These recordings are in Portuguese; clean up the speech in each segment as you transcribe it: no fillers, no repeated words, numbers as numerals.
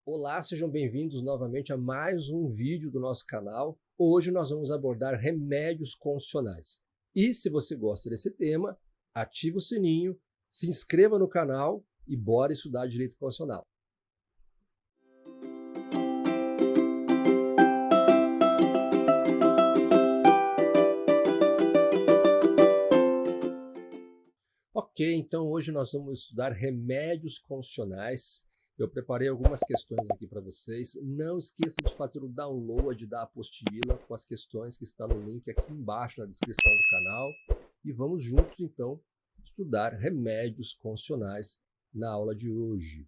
Olá, sejam bem-vindos novamente a mais um vídeo do nosso canal. Hoje nós vamos abordar remédios constitucionais. E se você gosta desse tema, ative o sininho, se inscreva no canal e bora estudar direito constitucional. Ok, então hoje nós vamos estudar remédios constitucionais. Eu preparei algumas questões aqui para vocês. Não esqueça de fazer o download da apostila com as questões que está no link aqui embaixo na descrição do canal. E vamos juntos, então, estudar remédios constitucionais na aula de hoje.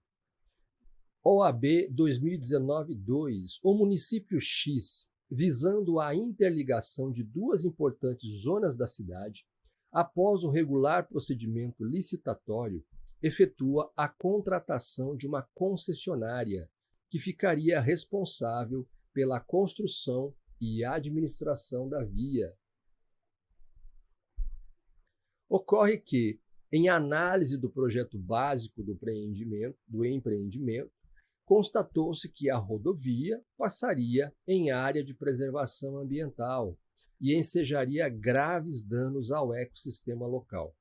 OAB 2019-2. O município X, visando a interligação de duas importantes zonas da cidade, após o regular procedimento licitatório, efetua a contratação de uma concessionária que ficaria responsável pela construção e administração da via. Ocorre que, em análise do projeto básico do empreendimento, constatou-se que a rodovia passaria em área de preservação ambiental e ensejaria graves danos ao ecossistema local.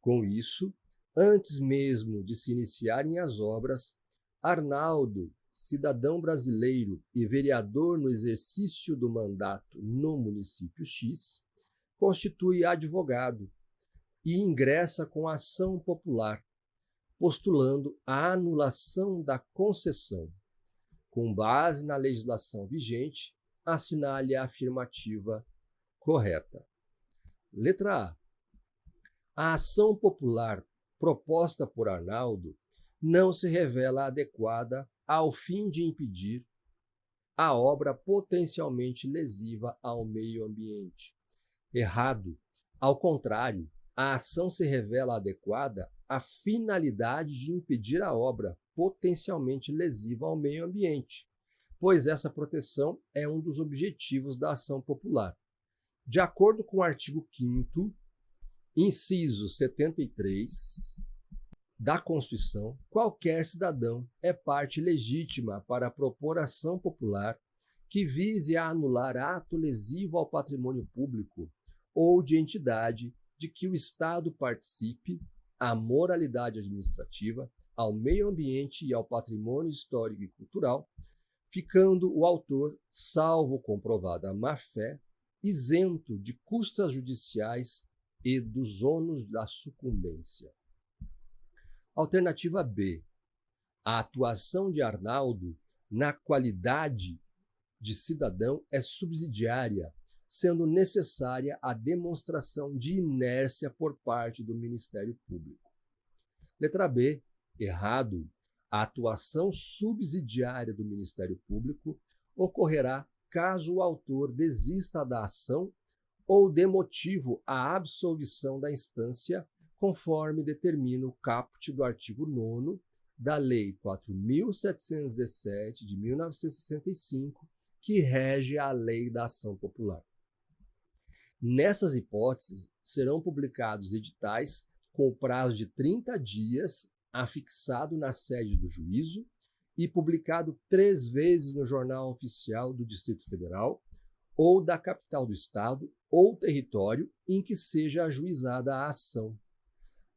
Com isso, antes mesmo de se iniciarem as obras, Arnaldo, cidadão brasileiro e vereador no exercício do mandato no município X, constitui advogado e ingressa com ação popular, postulando a anulação da concessão. Com base na legislação vigente, assinale a afirmativa correta. Letra A. A ação popular proposta por Arnaldo não se revela adequada ao fim de impedir a obra potencialmente lesiva ao meio ambiente. Errado. Ao contrário, a ação se revela adequada à finalidade de impedir a obra potencialmente lesiva ao meio ambiente, pois essa proteção é um dos objetivos da ação popular. De acordo com o artigo 5º, inciso 73 da Constituição, qualquer cidadão é parte legítima para propor ação popular que vise a anular ato lesivo ao patrimônio público ou de entidade de que o Estado participe, à moralidade administrativa, ao meio ambiente e ao patrimônio histórico e cultural, ficando o autor, salvo comprovada má-fé, isento de custas judiciais e dos ônus da sucumbência. Alternativa B. A atuação de Arnaldo na qualidade de cidadão é subsidiária, sendo necessária a demonstração de inércia por parte do Ministério Público. Letra B. Errado. A atuação subsidiária do Ministério Público ocorrerá caso o autor desista da ação ou dê motivo à absolvição da instância, conforme determina o caput do artigo 9º da Lei 4.717, de 1965, que rege a Lei da Ação Popular. Nessas hipóteses, serão publicados editais com o prazo de 30 dias, afixado na sede do juízo e publicado 3 vezes no Jornal Oficial do Distrito Federal ou da capital do estado ou território em que seja ajuizada a ação.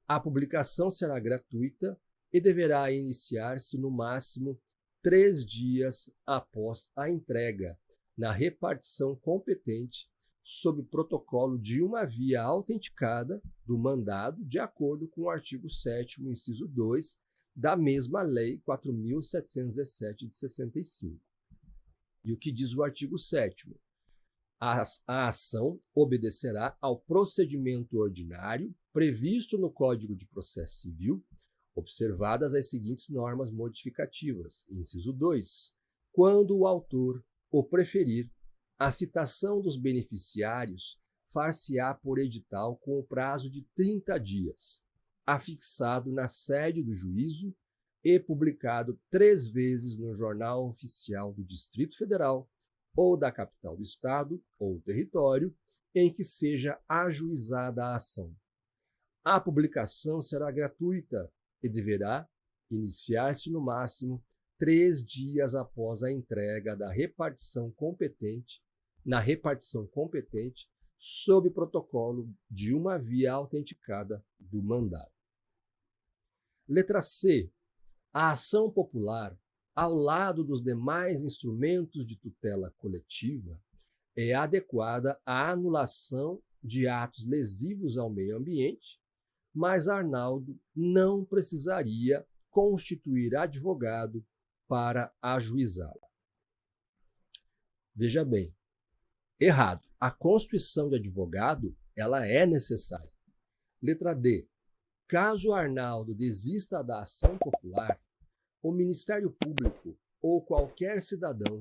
A publicação será gratuita e deverá iniciar-se no máximo 3 dias após a entrega, na repartição competente, sob protocolo de uma via autenticada do mandado, de acordo com o artigo 7º, inciso 2, da mesma Lei 4.717 de 65. E o que diz o artigo 7º? A ação obedecerá ao procedimento ordinário previsto no Código de Processo Civil, observadas as seguintes normas modificativas. Inciso 2. Quando o autor o preferir, a citação dos beneficiários far-se-á por edital com o prazo de 30 dias, afixado na sede do juízo e publicado 3 vezes no Jornal Oficial do Distrito Federal ou da capital do estado ou território em que seja ajuizada a ação. A publicação será gratuita e deverá iniciar-se no máximo 3 dias após a entrega na repartição competente, sob protocolo de uma via autenticada do mandado. Letra C. A ação popular, ao lado dos demais instrumentos de tutela coletiva, é adequada à anulação de atos lesivos ao meio ambiente, mas Arnaldo não precisaria constituir advogado para ajuizá-la. Veja bem, errado. A constituição de advogado, ela é necessária. Letra D. Caso Arnaldo desista da ação popular, o Ministério Público ou qualquer cidadão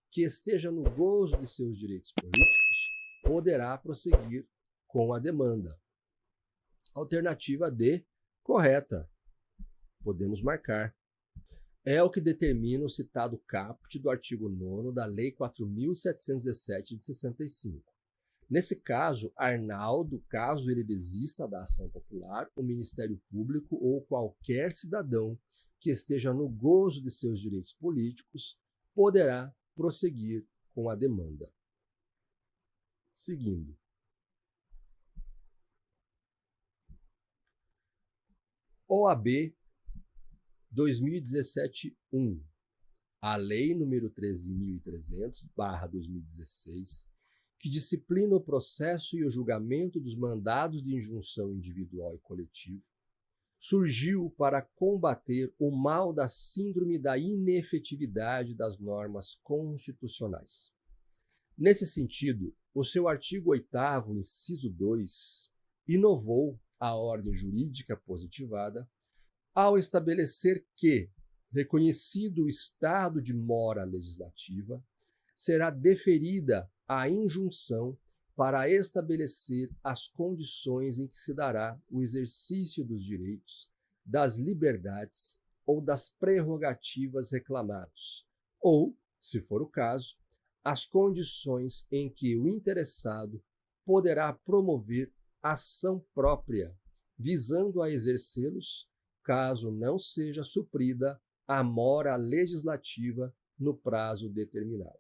que esteja no gozo de seus direitos políticos poderá prosseguir com a demanda. Alternativa D, correta. Podemos marcar. É o que determina o citado caput do artigo 9º da Lei 4.717 de 65. Nesse caso, Arnaldo, caso ele desista da ação popular, o Ministério Público ou qualquer cidadão que esteja no gozo de seus direitos políticos poderá prosseguir com a demanda. Seguindo. OAB 2017-1. A Lei nº 13.300/2016, que disciplina o processo e o julgamento dos mandados de injunção individual e coletivo, surgiu para combater o mal da síndrome da inefetividade das normas constitucionais. Nesse sentido, o seu artigo 8º, inciso 2, inovou a ordem jurídica positivada ao estabelecer que, reconhecido o estado de mora legislativa, será deferida a injunção para estabelecer as condições em que se dará o exercício dos direitos, das liberdades ou das prerrogativas reclamados, ou, se for o caso, as condições em que o interessado poderá promover ação própria, visando a exercê-los, caso não seja suprida a mora legislativa no prazo determinado.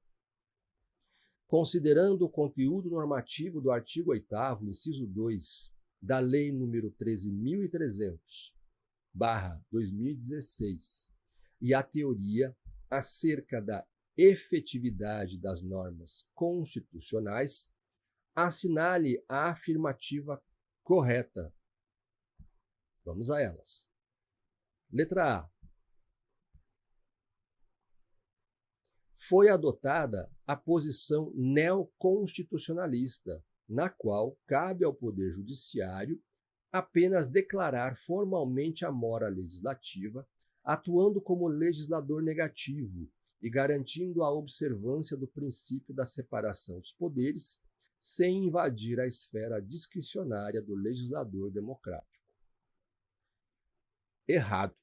Considerando o conteúdo normativo do artigo 8º, inciso 2, da Lei nº 13.300/2016 e a teoria acerca da efetividade das normas constitucionais, assinale a afirmativa correta. Vamos a elas. Letra A. Foi adotada a posição neoconstitucionalista, na qual cabe ao Poder Judiciário apenas declarar formalmente a mora legislativa, atuando como legislador negativo e garantindo a observância do princípio da separação dos poderes, sem invadir a esfera discricionária do legislador democrático. Errado.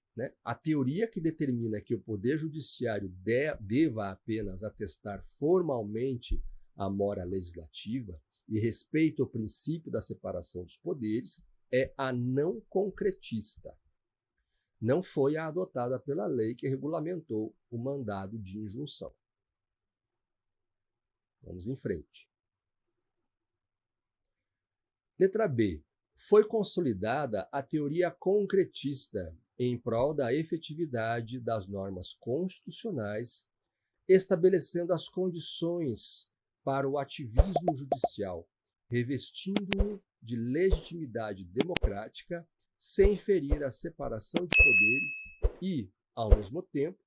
A teoria que determina que o Poder Judiciário deva apenas atestar formalmente a mora legislativa e respeita o princípio da separação dos poderes é a não concretista. Não foi a adotada pela lei que regulamentou o mandado de injunção. Vamos em frente. Letra B. Foi consolidada a teoria concretista em prol da efetividade das normas constitucionais, estabelecendo as condições para o ativismo judicial, revestindo-o de legitimidade democrática, sem ferir a separação de poderes e, ao mesmo tempo,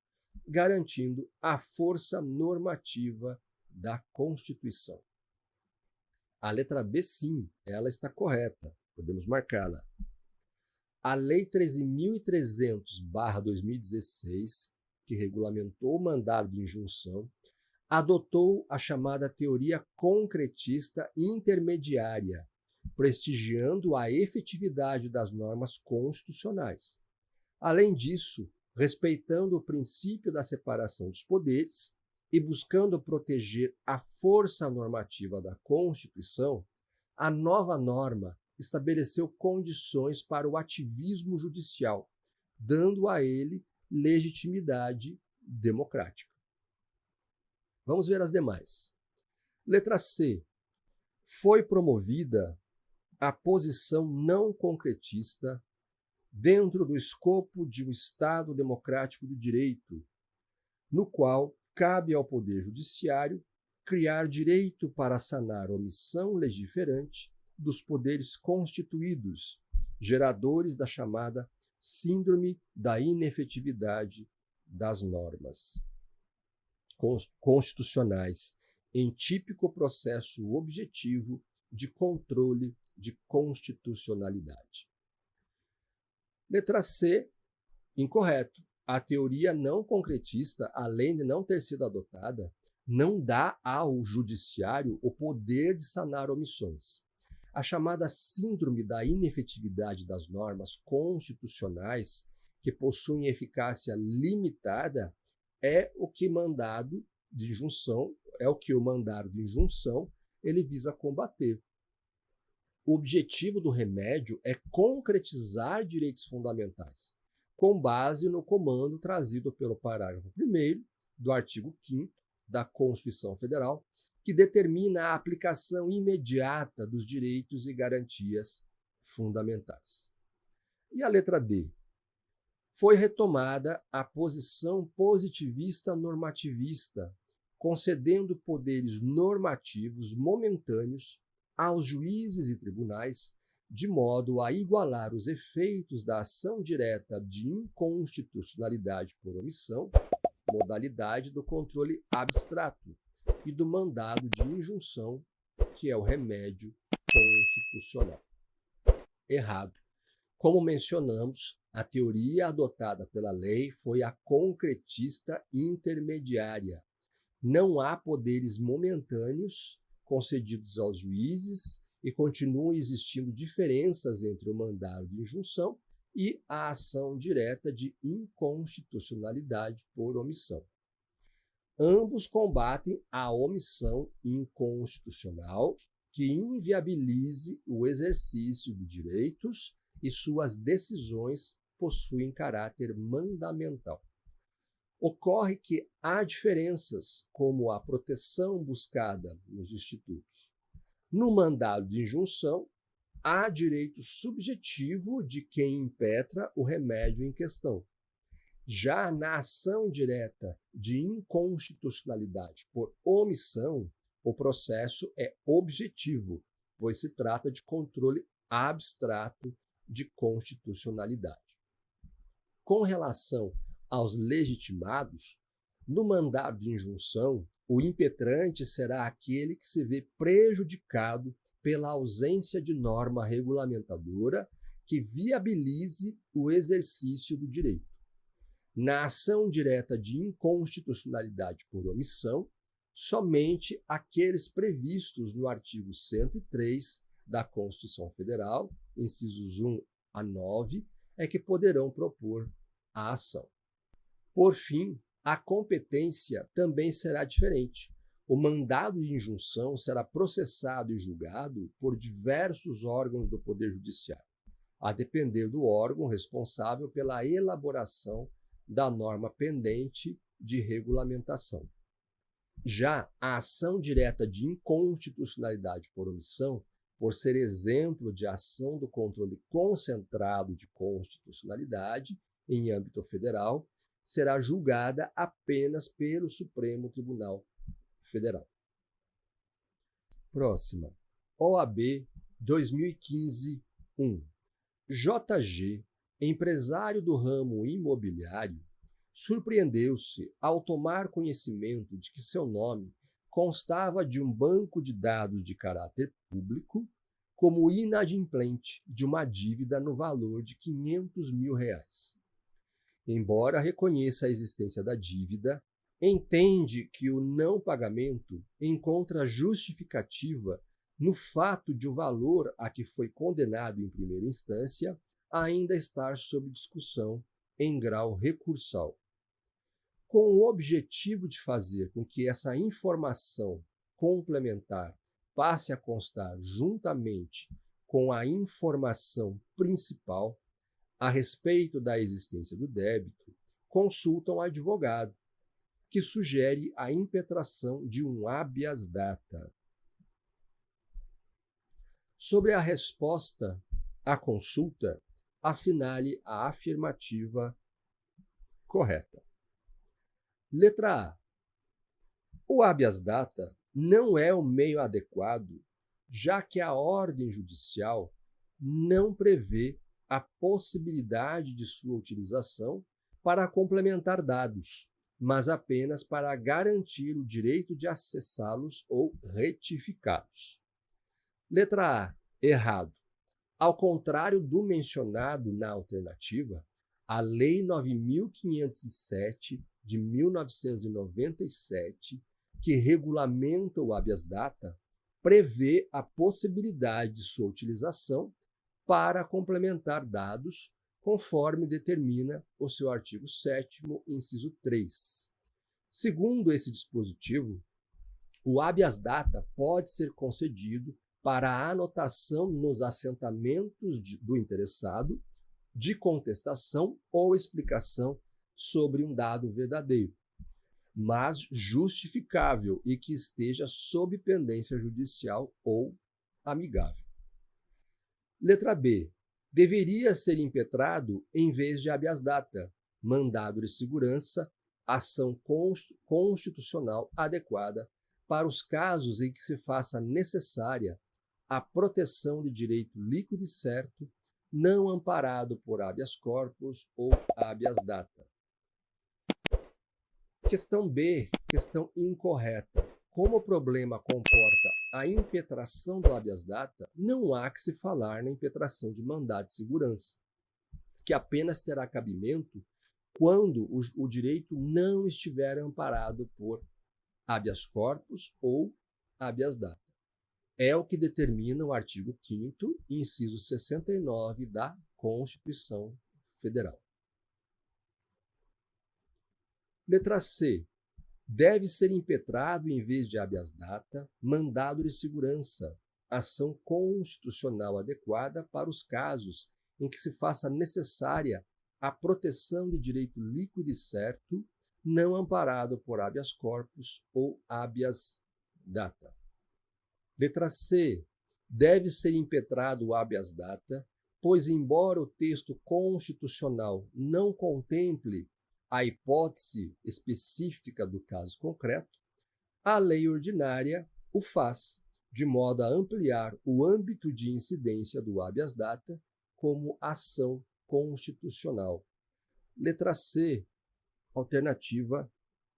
garantindo a força normativa da Constituição. A letra B, sim, ela está correta. Podemos marcá-la. A Lei 13.300/2016, que regulamentou o mandado de injunção, adotou a chamada teoria concretista intermediária, prestigiando a efetividade das normas constitucionais. Além disso, respeitando o princípio da separação dos poderes e buscando proteger a força normativa da Constituição, a nova norma estabeleceu condições para o ativismo judicial, dando a ele legitimidade democrática. Vamos ver as demais. Letra C. Foi promovida a posição não concretista dentro do escopo de um Estado democrático do direito, no qual cabe ao Poder Judiciário criar direito para sanar omissão legiferante dos poderes constituídos, geradores da chamada síndrome da inefetividade das normas constitucionais, em típico processo objetivo de controle de constitucionalidade. Letra C, incorreto. A teoria não concretista, além de não ter sido adotada, não dá ao judiciário o poder de sanar omissões. A chamada síndrome da inefetividade das normas constitucionais, que possuem eficácia limitada, é o que o mandado de injunção ele visa combater. O objetivo do remédio é concretizar direitos fundamentais, com base no comando trazido pelo parágrafo 1º do artigo 5º da Constituição Federal, que determina a aplicação imediata dos direitos e garantias fundamentais. E a letra D? Foi retomada a posição positivista normativista, concedendo poderes normativos momentâneos aos juízes e tribunais, de modo a igualar os efeitos da ação direta de inconstitucionalidade por omissão, modalidade do controle abstrato, e do mandado de injunção, que é o remédio constitucional. Errado. Como mencionamos, a teoria adotada pela lei foi a concretista intermediária. Não há poderes momentâneos concedidos aos juízes e continuam existindo diferenças entre o mandado de injunção e a ação direta de inconstitucionalidade por omissão. Ambos combatem a omissão inconstitucional que inviabilize o exercício de direitos e suas decisões possuem caráter mandamental. Ocorre que há diferenças, como a proteção buscada nos institutos. No mandado de injunção, há direito subjetivo de quem impetra o remédio em questão. Já na ação direta de inconstitucionalidade por omissão, o processo é objetivo, pois se trata de controle abstrato de constitucionalidade. Com relação aos legitimados, no mandado de injunção, o impetrante será aquele que se vê prejudicado pela ausência de norma regulamentadora que viabilize o exercício do direito. Na ação direta de inconstitucionalidade por omissão, somente aqueles previstos no artigo 103 da Constituição Federal, incisos 1 a 9, é que poderão propor a ação. Por fim, a competência também será diferente. O mandado de injunção será processado e julgado por diversos órgãos do Poder Judiciário, a depender do órgão responsável pela elaboração da norma pendente de regulamentação. Já a ação direta de inconstitucionalidade por omissão, por ser exemplo de ação do controle concentrado de constitucionalidade em âmbito federal, será julgada apenas pelo Supremo Tribunal Federal. Próxima. OAB 2015-1. JG, empresário do ramo imobiliário, surpreendeu-se ao tomar conhecimento de que seu nome constava de um banco de dados de caráter público como inadimplente de uma dívida no valor de R$500 mil. Embora reconheça a existência da dívida, entende que o não pagamento encontra justificativa no fato de o valor a que foi condenado em primeira instância ainda estar sob discussão em grau recursal. Com o objetivo de fazer com que essa informação complementar passe a constar juntamente com a informação principal a respeito da existência do débito, consultam o advogado, que sugere a impetração de um habeas data. Sobre a resposta à consulta, assinale a afirmativa correta. Letra A. O habeas data não é o meio adequado, já que a ordem judicial não prevê a possibilidade de sua utilização para complementar dados, mas apenas para garantir o direito de acessá-los ou retificá-los. Letra A. Errado. Ao contrário do mencionado na alternativa, a Lei 9.507 de 1997, que regulamenta o habeas data, prevê a possibilidade de sua utilização para complementar dados, conforme determina o seu artigo 7º, inciso 3. Segundo esse dispositivo, o habeas data pode ser concedido para a anotação nos assentamentos do interessado de contestação ou explicação sobre um dado verdadeiro, mas justificável e que esteja sob pendência judicial ou amigável. Letra B. Deveria ser impetrado em vez de habeas data, mandado de segurança, ação constitucional adequada para os casos em que se faça necessária a proteção de direito líquido e certo, não amparado por habeas corpus ou habeas data. Questão B, questão incorreta. Como o problema comporta a impetração do habeas data, não há que se falar na impetração de mandado de segurança, que apenas terá cabimento quando o direito não estiver amparado por habeas corpus ou habeas data. É o que determina o artigo 5º, inciso 69 da Constituição Federal. Letra C. Deve ser impetrado, em vez de habeas data, mandado de segurança, ação constitucional adequada para os casos em que se faça necessária a proteção de direito líquido e certo, não amparado por habeas corpus ou habeas data. Letra C. Deve ser impetrado o habeas data, pois, embora o texto constitucional não contemple a hipótese específica do caso concreto, a lei ordinária o faz, de modo a ampliar o âmbito de incidência do habeas data como ação constitucional. Letra C, alternativa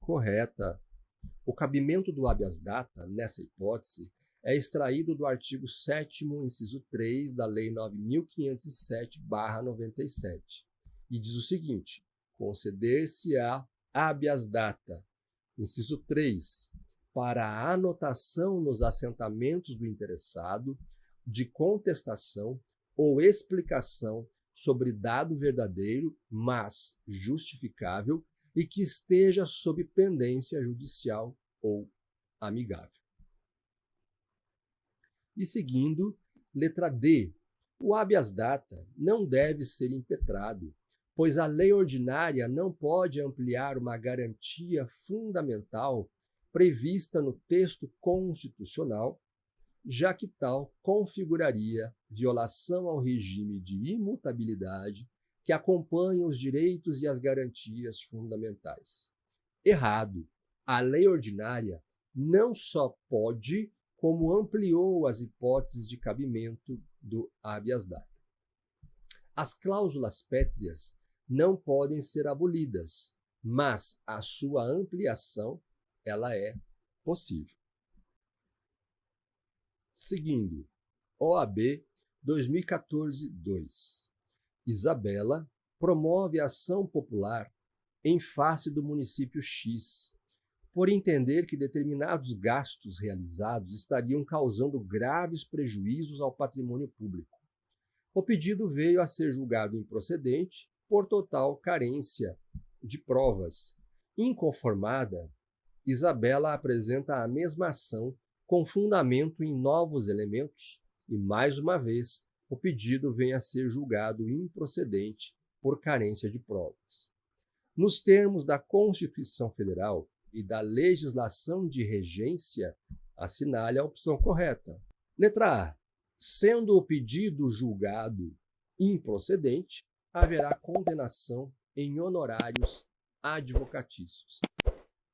correta. O cabimento do habeas data, nessa hipótese, é extraído do artigo 7º, inciso 3 da Lei 9.507/97, e diz o seguinte: conceder-se-á habeas data, inciso 3, para a anotação nos assentamentos do interessado de contestação ou explicação sobre dado verdadeiro, mas justificável, e que esteja sob pendência judicial ou amigável. E seguindo, letra D. O habeas data não deve ser impetrado, pois a lei ordinária não pode ampliar uma garantia fundamental prevista no texto constitucional, já que tal configuraria violação ao regime de imutabilidade que acompanha os direitos e as garantias fundamentais. Errado. A lei ordinária não só pode, como ampliou as hipóteses de cabimento do habeas data. As cláusulas pétreas não podem ser abolidas, mas a sua ampliação ela é possível. Seguindo, OAB 2014-2. Isabela promove ação popular em face do município X, por entender que determinados gastos realizados estariam causando graves prejuízos ao patrimônio público. O pedido veio a ser julgado improcedente por total carência de provas. Inconformada, Isabela apresenta a mesma ação com fundamento em novos elementos e, mais uma vez, o pedido vem a ser julgado improcedente por carência de provas. Nos termos da Constituição Federal, e da legislação de regência, assinale a opção correta. Letra A. Sendo o pedido julgado improcedente, haverá condenação em honorários advocatícios.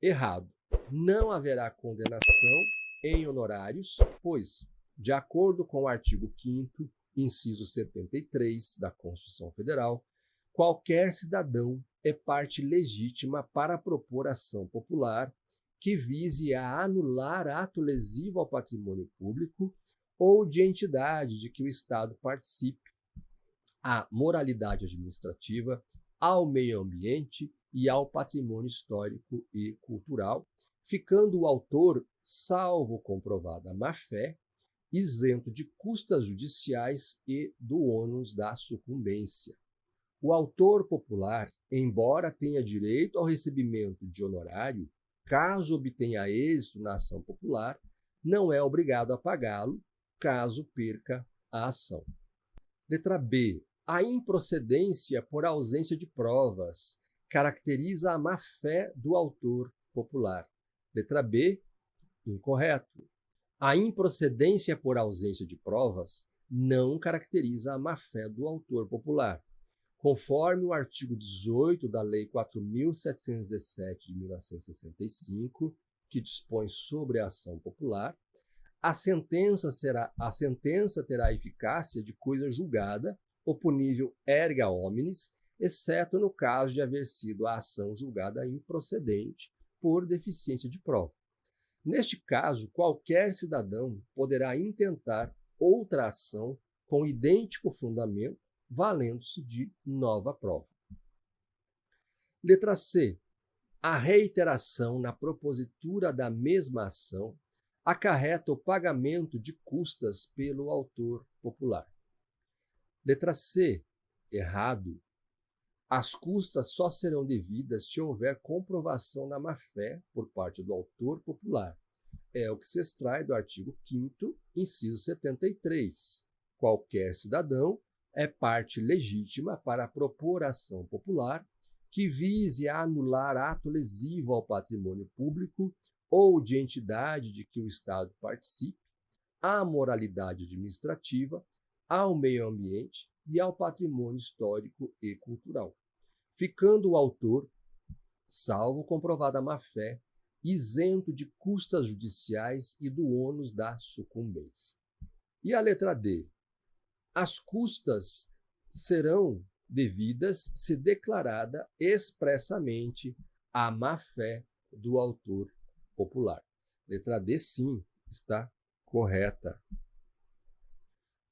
Errado. Não haverá condenação em honorários, pois, de acordo com o artigo 5º, inciso 73 da Constituição Federal, qualquer cidadão é parte legítima para propor ação popular que vise a anular ato lesivo ao patrimônio público ou de entidade de que o Estado participe, à moralidade administrativa, ao meio ambiente e ao patrimônio histórico e cultural, ficando o autor, salvo comprovada má-fé, isento de custas judiciais e do ônus da sucumbência. O autor popular, embora tenha direito ao recebimento de honorário, caso obtenha êxito na ação popular, não é obrigado a pagá-lo, caso perca a ação. Letra B. A improcedência por ausência de provas caracteriza a má-fé do autor popular. Letra B. Incorreto. A improcedência por ausência de provas não caracteriza a má-fé do autor popular. Conforme o artigo 18 da Lei 4.717 de 1965, que dispõe sobre a ação popular, a sentença terá eficácia de coisa julgada, oponível erga omnes, exceto no caso de haver sido a ação julgada improcedente por deficiência de prova. Neste caso, qualquer cidadão poderá intentar outra ação com idêntico fundamento, valendo-se de nova prova. Letra C. A reiteração na propositura da mesma ação acarreta o pagamento de custas pelo autor popular. Letra C. Errado. As custas só serão devidas se houver comprovação da má-fé por parte do autor popular. É o que se extrai do artigo 5º, inciso 73. Qualquer cidadão é parte legítima para propor ação popular que vise a anular ato lesivo ao patrimônio público ou de entidade de que o Estado participe, à moralidade administrativa, ao meio ambiente e ao patrimônio histórico e cultural, ficando o autor, salvo comprovada má-fé, isento de custas judiciais e do ônus da sucumbência. E a letra D. As custas serão devidas se declarada expressamente a má-fé do autor popular. Letra D, sim, está correta.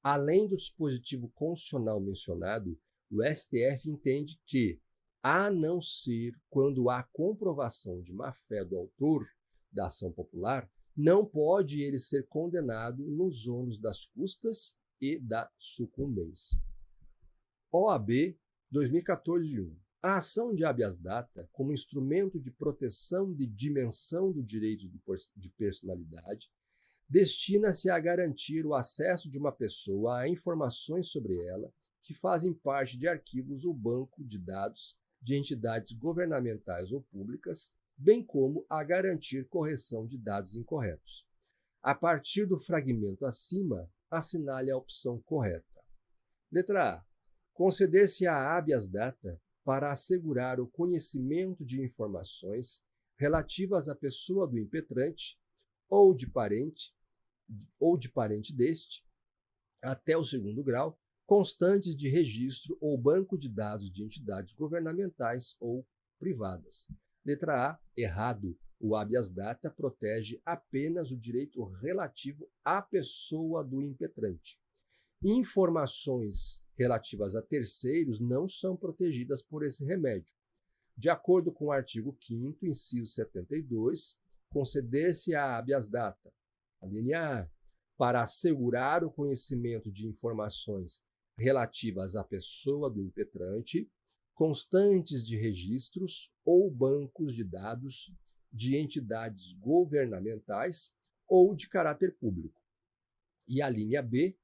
Além do dispositivo constitucional mencionado, o STF entende que, a não ser quando há comprovação de má-fé do autor da ação popular, não pode ele ser condenado nos ônus das custas e da sucumbência. OAB 2014-1. A ação de habeas data, como instrumento de proteção de dimensão do direito de personalidade, destina-se a garantir o acesso de uma pessoa a informações sobre ela que fazem parte de arquivos ou banco de dados de entidades governamentais ou públicas, bem como a garantir correção de dados incorretos. A partir do fragmento acima, assinale a opção correta. Letra A. Conceder-se a habeas data para assegurar o conhecimento de informações relativas à pessoa do impetrante ou de parente deste, até o 2º grau, constantes de registro ou banco de dados de entidades governamentais ou privadas. Letra A, errado. O habeas data protege apenas o direito relativo à pessoa do impetrante. Informações relativas a terceiros não são protegidas por esse remédio. De acordo com o artigo 5º, inciso 72, conceder-se a habeas data, a linha A, para assegurar o conhecimento de informações relativas à pessoa do impetrante, constantes de registros ou bancos de dados de entidades governamentais ou de caráter público. E a linha B,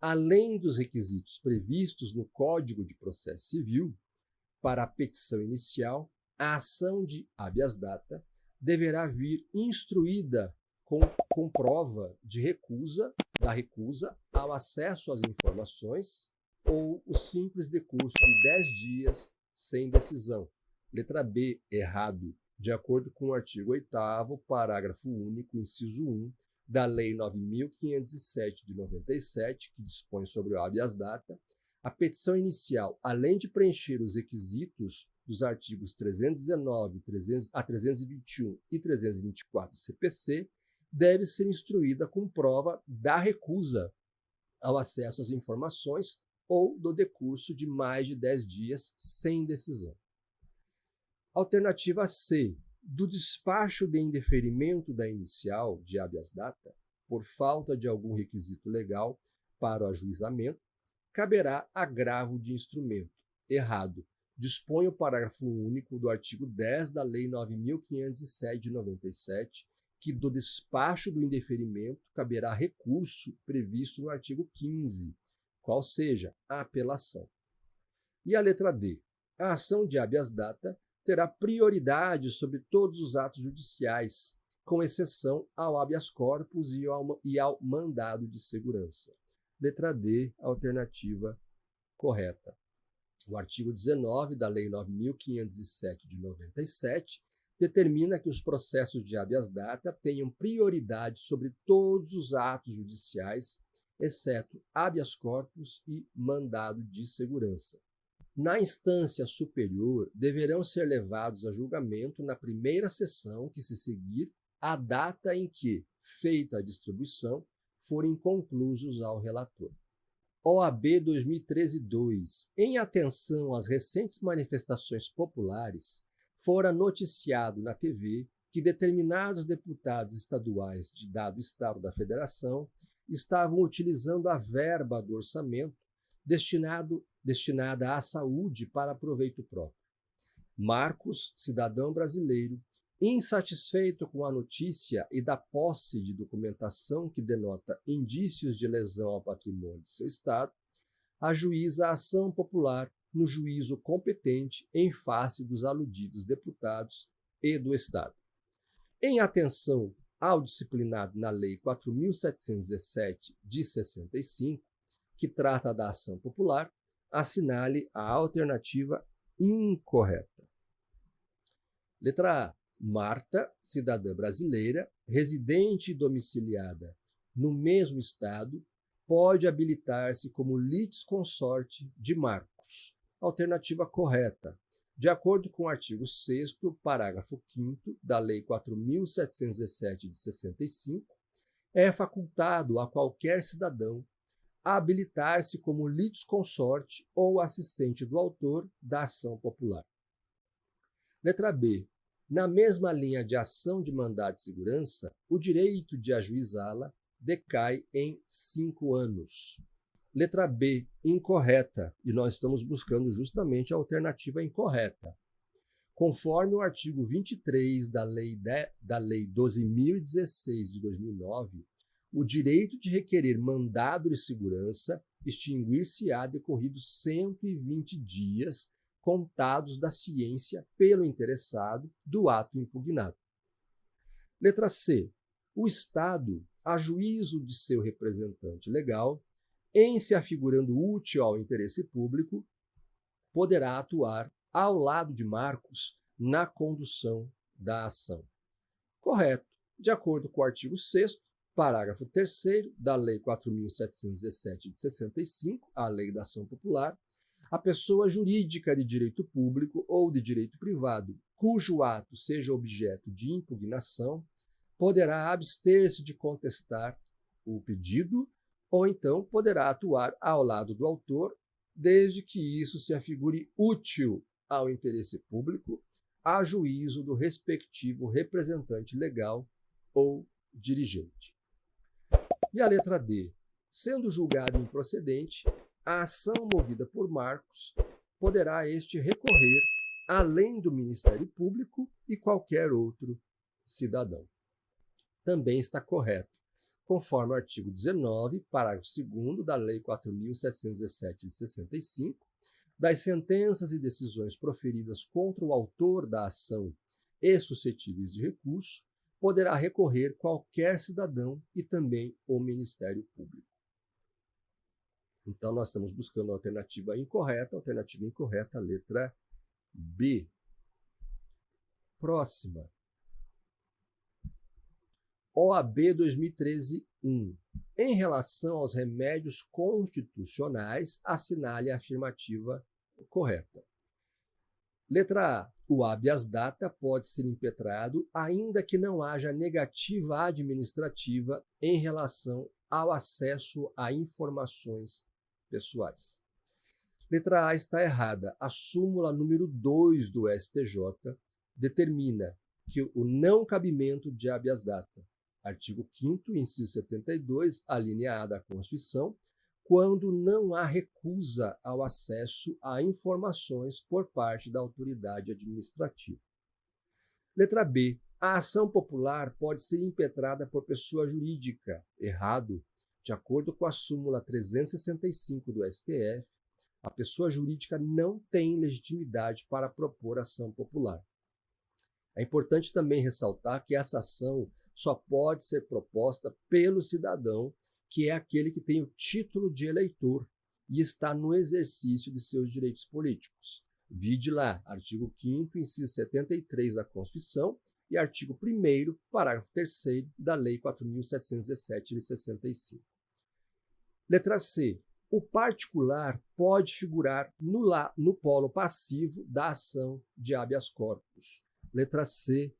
além dos requisitos previstos no Código de Processo Civil, para a petição inicial, a ação de habeas data deverá vir instruída com prova da recusa ao acesso às informações ou o simples decurso de 10 dias sem decisão. Letra B, errado, de acordo com o artigo 8º, parágrafo único, inciso 1, da Lei 9.507 de 97, que dispõe sobre o habeas data, a petição inicial, além de preencher os requisitos dos artigos 319 a 321 e 324 do CPC, deve ser instruída com prova da recusa ao acesso às informações ou do decurso de mais de 10 dias sem decisão. Alternativa C, do despacho de indeferimento da inicial de habeas data, por falta de algum requisito legal para o ajuizamento, caberá agravo de instrumento. Errado. Dispõe o parágrafo único do artigo 10 da Lei 9.507 de 97, que do despacho do indeferimento caberá recurso previsto no artigo 15, qual seja a apelação. E a letra D. A ação de habeas data terá prioridade sobre todos os atos judiciais, com exceção ao habeas corpus e ao mandado de segurança. Letra D, alternativa correta. O artigo 19 da Lei 9.507 de 97 determina que os processos de habeas data tenham prioridade sobre todos os atos judiciais, exceto habeas corpus e mandado de segurança. Na instância superior, deverão ser levados a julgamento na primeira sessão que se seguir a data em que, feita a distribuição, forem conclusos ao relator. OAB 2013-2. Em atenção às recentes manifestações populares, fora noticiado na TV que determinados deputados estaduais de dado estado da federação estavam utilizando a verba do orçamento destinada à saúde para proveito próprio. Marcos, cidadão brasileiro, insatisfeito com a notícia e da posse de documentação que denota indícios de lesão ao patrimônio de seu Estado, ajuiza a ação popular no juízo competente em face dos aludidos deputados e do Estado. Em atenção ao disciplinado na Lei 4.717 de 65, que trata da ação popular, assinale a alternativa incorreta. Letra A. Marta, cidadã brasileira, residente e domiciliada no mesmo estado, pode habilitar-se como litisconsorte de Marcos. Alternativa correta. De acordo com o artigo 6º, parágrafo 5º da Lei 4.717 de 65, é facultado a qualquer cidadão habilitar-se como litisconsorte ou assistente do autor da ação popular. Letra B. Na mesma linha de ação de mandado de segurança, o direito de ajuizá-la decai em 5 anos. Letra B, incorreta, e nós estamos buscando justamente a alternativa incorreta. Conforme o artigo 23 da Lei 12.016 de 2009, o direito de requerer mandado de segurança extinguir-se-á decorridos 120 dias contados da ciência pelo interessado do ato impugnado. Letra C. O Estado, a juízo de seu representante legal, em se afigurando útil ao interesse público, poderá atuar ao lado de Marcos na condução da ação. Correto. De acordo com o artigo 6º, parágrafo 3º da Lei 4.717 de 65, a Lei da Ação Popular, a pessoa jurídica de direito público ou de direito privado, cujo ato seja objeto de impugnação, poderá abster-se de contestar o pedido ou então poderá atuar ao lado do autor, desde que isso se afigure útil ao interesse público, a juízo do respectivo representante legal ou dirigente. E a letra D. Sendo julgado improcedente, a ação movida por Marcos poderá este recorrer além do Ministério Público e qualquer outro cidadão. Também está correto, conforme o artigo 19, parágrafo 2º da Lei 4.717 de 65, das sentenças e decisões proferidas contra o autor da ação e suscetíveis de recurso, poderá recorrer qualquer cidadão e também o Ministério Público. Então, nós estamos buscando a alternativa incorreta, letra B. Próxima. OAB 2013-1. Em relação aos remédios constitucionais, assinale a afirmativa correta. Letra A. O habeas data pode ser impetrado ainda que não haja negativa administrativa em relação ao acesso a informações pessoais. Letra A está errada. A súmula número 2 do STJ determina que o não cabimento de habeas data, artigo 5º, inciso 72, a linha A da Constituição, quando não há recusa ao acesso a informações por parte da autoridade administrativa. Letra B. A ação popular pode ser impetrada por pessoa jurídica. Errado. De acordo com a súmula 365 do STF, a pessoa jurídica não tem legitimidade para propor ação popular. É importante também ressaltar que essa ação só pode ser proposta pelo cidadão, que é aquele que tem o título de eleitor e está no exercício de seus direitos políticos. Vide lá, artigo 5º, inciso 73 da Constituição e artigo 1º, parágrafo 3º da Lei 4.717 de 65. Letra C. O particular pode figurar no polo passivo da ação de habeas corpus. Letra C.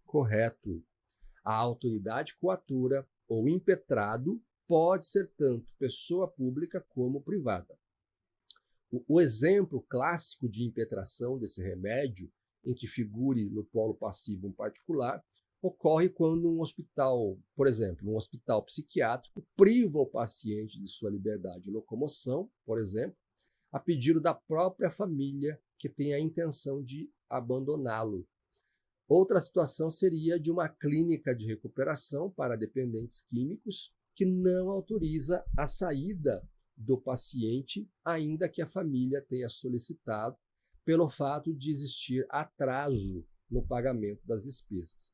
Correto. A autoridade coatora ou impetrado pode ser tanto pessoa pública como privada. O exemplo clássico de impetração desse remédio, em que figure no polo passivo um particular, ocorre quando um hospital, por exemplo, um hospital psiquiátrico, priva o paciente de sua liberdade de locomoção, por exemplo, a pedido da própria família que tem a intenção de abandoná-lo. Outra situação seria de uma clínica de recuperação para dependentes químicos que não autoriza a saída do paciente, ainda que a família tenha solicitado, pelo fato de existir atraso no pagamento das despesas.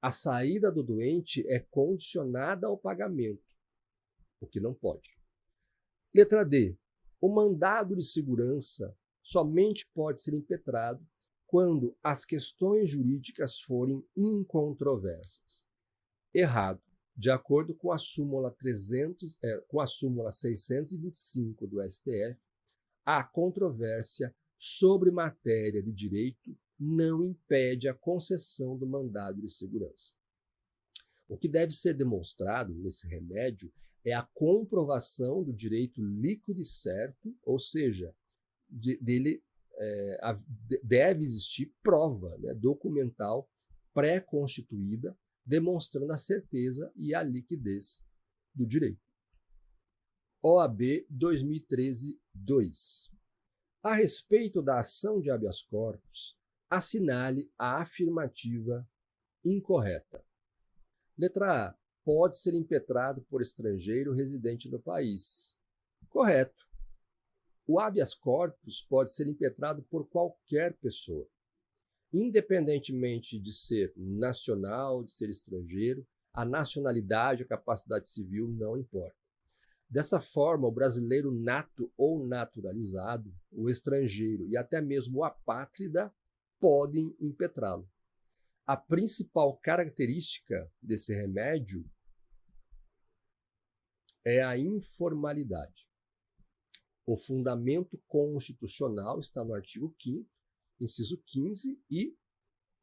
A saída do doente é condicionada ao pagamento, o que não pode. Letra D. O mandado de segurança somente pode ser impetrado quando as questões jurídicas forem incontroversas. Errado. De acordo com a súmula 625 do STF, a controvérsia sobre matéria de direito não impede a concessão do mandado de segurança. O que deve ser demonstrado nesse remédio é a comprovação do direito líquido e certo, ou seja, deve existir prova, documental pré-constituída, demonstrando a certeza e a liquidez do direito. OAB 2013-2. A respeito da ação de habeas corpus, assinale a afirmativa incorreta. Letra A. Pode ser impetrado por estrangeiro residente no país. Correto. O habeas corpus pode ser impetrado por qualquer pessoa, independentemente de ser nacional, de ser estrangeiro, a nacionalidade, a capacidade civil não importa. Dessa forma, o brasileiro nato ou naturalizado, o estrangeiro e até mesmo o apátrida podem impetrá-lo. A principal característica desse remédio é a informalidade. O fundamento constitucional está no artigo 5º, inciso 15 e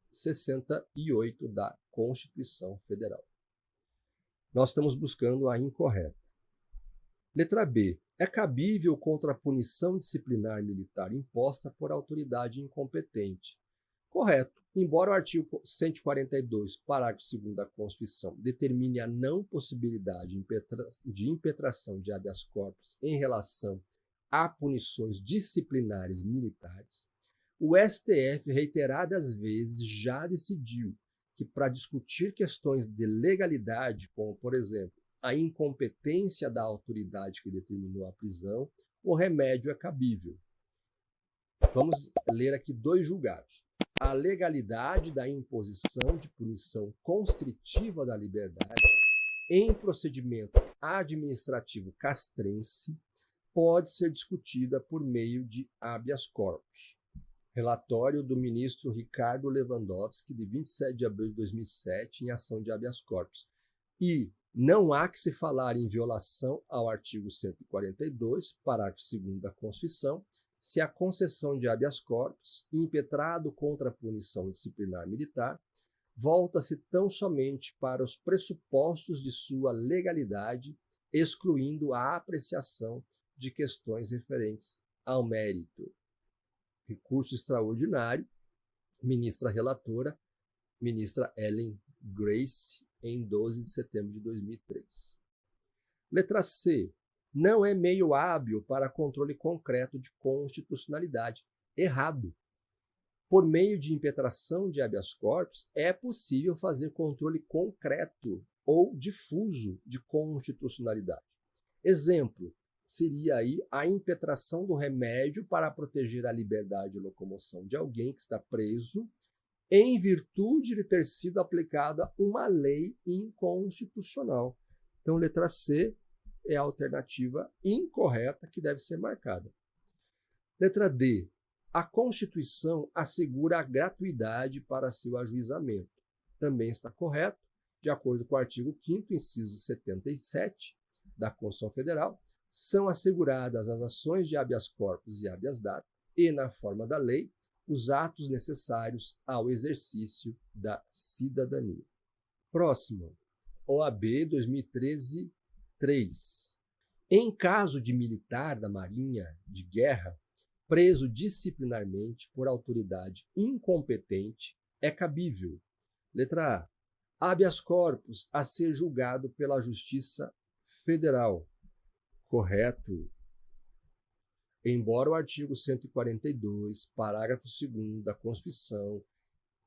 68 da Constituição Federal. Nós estamos buscando a incorreta. Letra B. É cabível contra a punição disciplinar militar imposta por autoridade incompetente. Correto. Embora o artigo 142, parágrafo 2º da Constituição determine a não possibilidade de impetração de habeas corpus em relação a punições disciplinares militares, o STF reiteradas vezes já decidiu que, para discutir questões de legalidade, como, por exemplo, a incompetência da autoridade que determinou a prisão, o remédio é cabível. Vamos ler aqui 2 julgados. A legalidade da imposição de punição constritiva da liberdade em procedimento administrativo castrense pode ser discutida por meio de habeas corpus. Relatório do ministro Ricardo Lewandowski, de 27 de abril de 2007, em ação de habeas corpus. E não há que se falar em violação ao artigo 142, parágrafo 2º da Constituição, se a concessão de habeas corpus, impetrado contra a punição disciplinar militar, volta-se tão somente para os pressupostos de sua legalidade, excluindo a apreciação de questões referentes ao mérito. Recurso extraordinário, ministra relatora, ministra Ellen Grace, em 12 de setembro de 2003. Letra C. Não é meio hábil para controle concreto de constitucionalidade. Errado. Por meio de impetração de habeas corpus, é possível fazer controle concreto ou difuso de constitucionalidade. Exemplo seria aí a impetração do remédio para proteger a liberdade de locomoção de alguém que está preso em virtude de ter sido aplicada uma lei inconstitucional. Então, letra C é a alternativa incorreta que deve ser marcada. Letra D. A Constituição assegura a gratuidade para seu ajuizamento. Também está correto, de acordo com o artigo 5º, inciso 77 da Constituição Federal, são asseguradas as ações de habeas corpus e habeas data e, na forma da lei, os atos necessários ao exercício da cidadania. Próximo, OAB 2013-3. Em caso de militar da Marinha de Guerra, preso disciplinarmente por autoridade incompetente, é cabível. Letra A. Habeas corpus a ser julgado pela Justiça Federal. Correto. Embora o artigo 142, parágrafo 2º da Constituição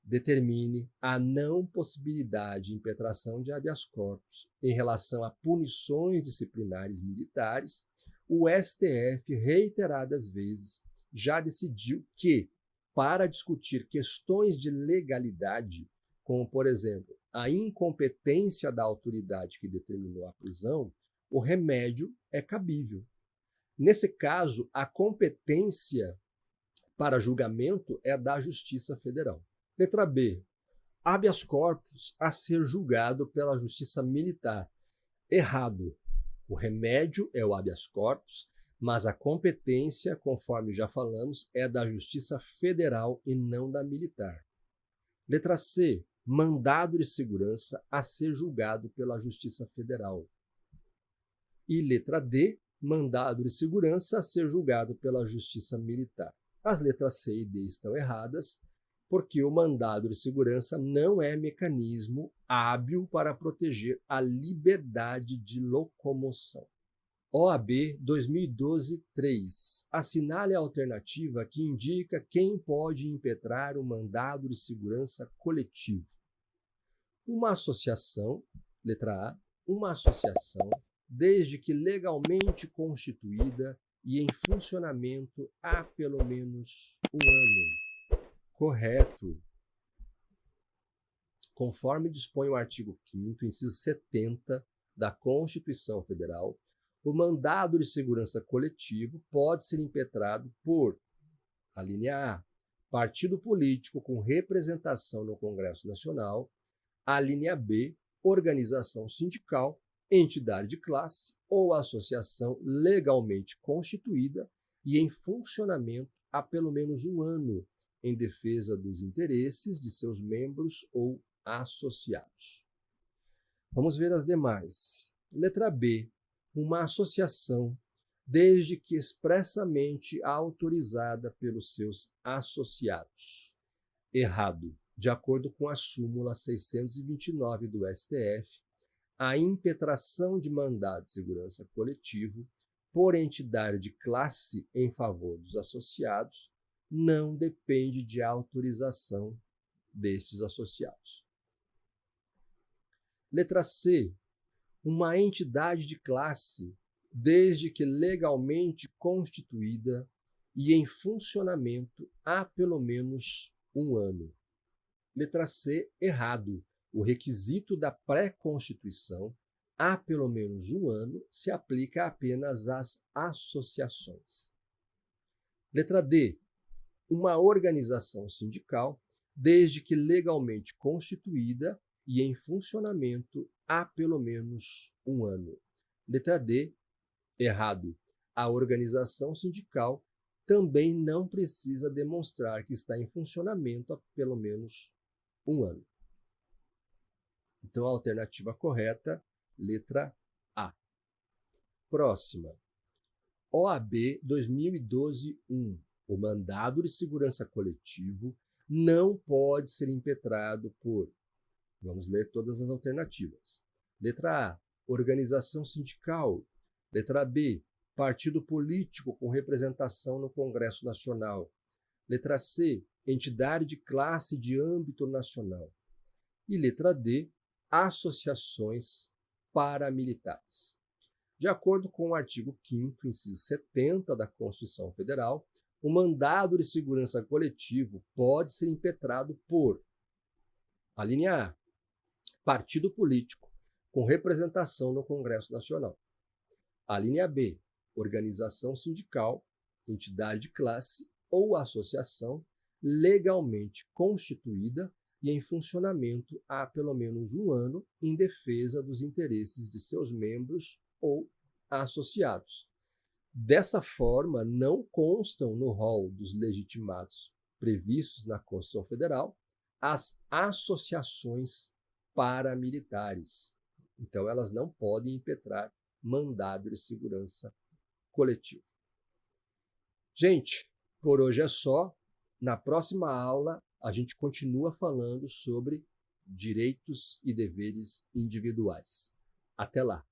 determine a não possibilidade de impetração de habeas corpus em relação a punições disciplinares militares, o STF reiteradas vezes já decidiu que, para discutir questões de legalidade, como, por exemplo, a incompetência da autoridade que determinou a prisão, o remédio é cabível. Nesse caso, a competência para julgamento é da Justiça Federal. Letra B. Habeas corpus a ser julgado pela Justiça Militar. Errado. O remédio é o habeas corpus, mas a competência, conforme já falamos, é da Justiça Federal e não da militar. Letra C. Mandado de segurança a ser julgado pela Justiça Federal. E letra D. Mandado de segurança a ser julgado pela Justiça Militar. As letras C e D estão erradas, porque o mandado de segurança não é mecanismo hábil para proteger a liberdade de locomoção. OAB 2012-3. Assinale a alternativa que indica quem pode impetrar o mandado de segurança coletivo. Uma associação, letra A, uma associação, desde que legalmente constituída e em funcionamento há pelo menos um ano. Correto. Conforme dispõe o artigo 5º, inciso 70 da Constituição Federal, o mandado de segurança coletivo pode ser impetrado por, a linha A, partido político com representação no Congresso Nacional, a linha B, organização sindical, entidade de classe ou associação legalmente constituída e em funcionamento há pelo menos um ano, em defesa dos interesses de seus membros ou associados. Vamos ver as demais. Letra B. Uma associação, desde que expressamente autorizada pelos seus associados. Errado. De acordo com a súmula 629 do STF, a impetração de mandado de segurança coletivo por entidade de classe em favor dos associados não depende de autorização destes associados. Letra C. Uma entidade de classe, desde que legalmente constituída e em funcionamento há pelo menos 1 ano. Letra C, errado. O requisito da pré-constituição, há pelo menos 1 ano, se aplica apenas às associações. Letra D, uma organização sindical, desde que legalmente constituída e em funcionamento há pelo menos 1 ano. Letra D, errado. A organização sindical também não precisa demonstrar que está em funcionamento há pelo menos 1 ano. Então, a alternativa correta, letra A. Próxima. OAB 2012-1. O mandado de segurança coletivo não pode ser impetrado por... Vamos ler todas as alternativas. Letra A, organização sindical. Letra B, partido político com representação no Congresso Nacional. Letra C, entidade de classe de âmbito nacional. E letra D, associações paramilitares. De acordo com o artigo 5º, inciso 70 da Constituição Federal, o mandado de segurança coletivo pode ser impetrado por a linha A, partido político com representação no Congresso Nacional. A linha B, organização sindical, entidade de classe ou associação legalmente constituída e em funcionamento há pelo menos 1 ano em defesa dos interesses de seus membros ou associados. Dessa forma, não constam no rol dos legitimados previstos na Constituição Federal as associações paramilitares. Então, elas não podem impetrar mandado de segurança coletivo. Gente, por hoje é só. Na próxima aula, a gente continua falando sobre direitos e deveres individuais. Até lá!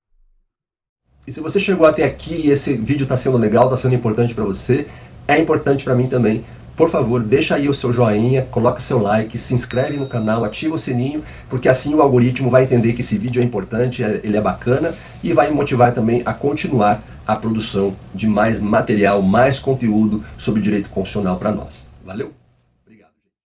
E se você chegou até aqui e esse vídeo está sendo legal, está sendo importante para você, é importante para mim também. Por favor, deixa aí o seu joinha, coloca seu like, se inscreve no canal, ativa o sininho, porque assim o algoritmo vai entender que esse vídeo é importante, ele é bacana e vai me motivar também a continuar a produção de mais material, mais conteúdo sobre direito constitucional para nós. Valeu!